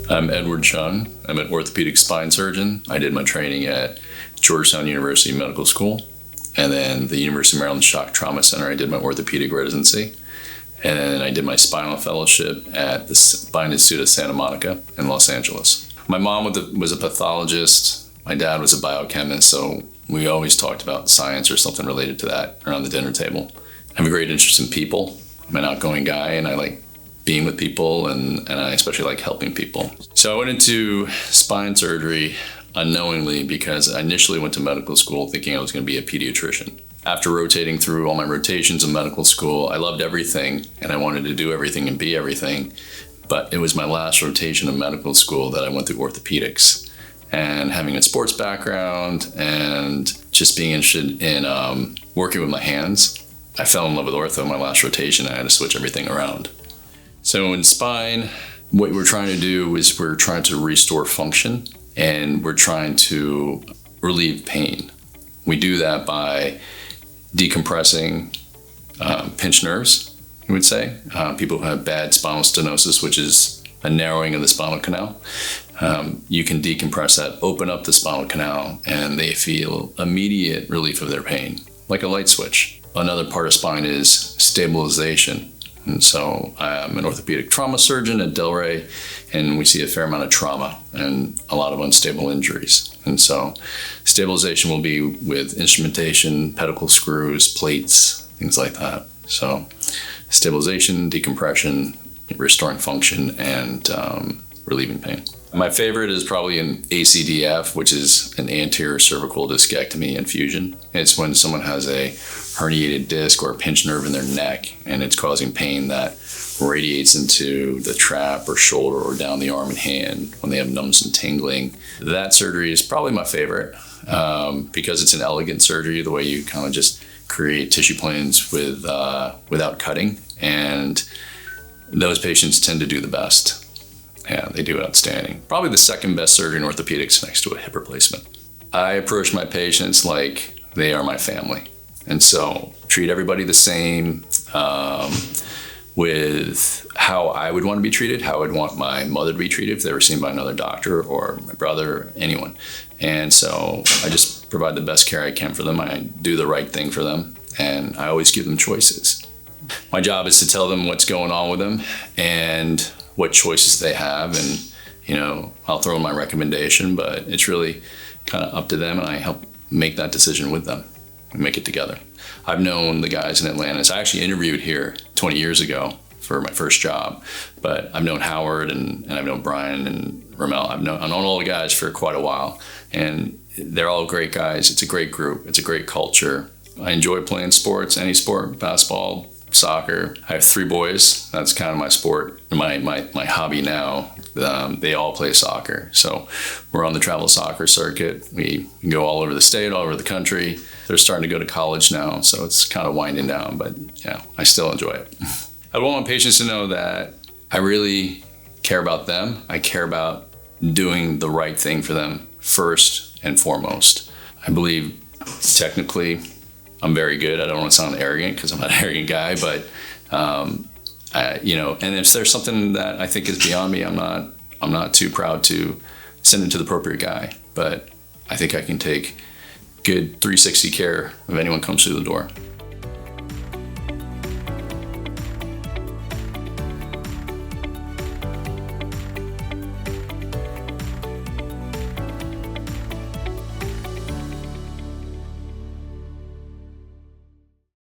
I'm Edward Chung. I'm an orthopedic spine surgeon. I did my training at Georgetown University Medical School, and then the University of Maryland Shock Trauma Center. I did my orthopedic residency, and then I did my spinal fellowship at the Spine Institute of Santa Monica in Los Angeles. My mom was a pathologist. My dad was a biochemist, so we always talked about science or something related to that around the dinner table. I have a great interest in people. I'm an outgoing guy, and I like being with people, and I especially like helping people. So I went into spine surgery unknowingly because I initially went to medical school thinking I was going to be a pediatrician. After rotating through all my rotations in medical school, I loved everything, and I wanted to do everything and be everything. But it was my last rotation of medical school that I went through orthopedics. And having a sports background and just being interested in working with my hands, I fell in love with ortho in my last rotation. I had to switch everything around. So in spine, what we're trying to do is we're trying to restore function, and we're trying to relieve pain. We do that by decompressing pinched nerves, you would say. People who have bad spinal stenosis, which is a narrowing of the spinal canal. You can decompress that, open up the spinal canal, and they feel immediate relief of their pain, like a light switch. Another part of spine is stabilization. And so I'm an orthopedic trauma surgeon at Delray, and we see a fair amount of trauma and a lot of unstable injuries. And so stabilization will be with instrumentation, pedicle screws, plates, things like that. So stabilization, decompression, restoring function, and relieving pain. My favorite is probably an ACDF, which is an anterior cervical discectomy infusion. It's when someone has a herniated disc or a pinched nerve in their neck, and it's causing pain that radiates into the trap or shoulder or down the arm and hand when they have numbness and tingling. That surgery is probably my favorite because it's an elegant surgery, the way you kind of just create tissue planes without cutting, and those patients tend to do the best. Yeah, they do outstanding. Probably the second best surgery in orthopedics next to a hip replacement. I approach my patients like they are my family. And so treat everybody the same with how I would want to be treated, how I would want my mother to be treated if they were seen by another doctor or my brother, anyone. And so I just provide the best care I can for them. I do the right thing for them, and I always give them choices. My job is to tell them what's going on with them and what choices they have, and I'll throw in my recommendation, but it's really kind of up to them, and I help make that decision with them. We make it together. I've known the guys in Atlantis. I actually interviewed here 20 years ago for my first job, but I've known Howard and I've known Brian and Ramel. I've known all the guys for quite a while, and they're all great guys. It's a great group. It's a great culture. I enjoy playing sports, any sport, basketball, soccer. I have 3 boys. That's kind of my sport, my hobby now. They all play soccer. So we're on the travel soccer circuit. We go all over the state, all over the country. They're starting to go to college now, so it's kind of winding down, but yeah, I still enjoy it. I want my patients to know that I really care about them. I care about doing the right thing for them first and foremost. I believe technically I'm very good. I don't want to sound arrogant because I'm not an arrogant guy, but and if there's something that I think is beyond me, I'm not too proud to send it to the appropriate guy. But I think I can take good 360 care if anyone comes through the door.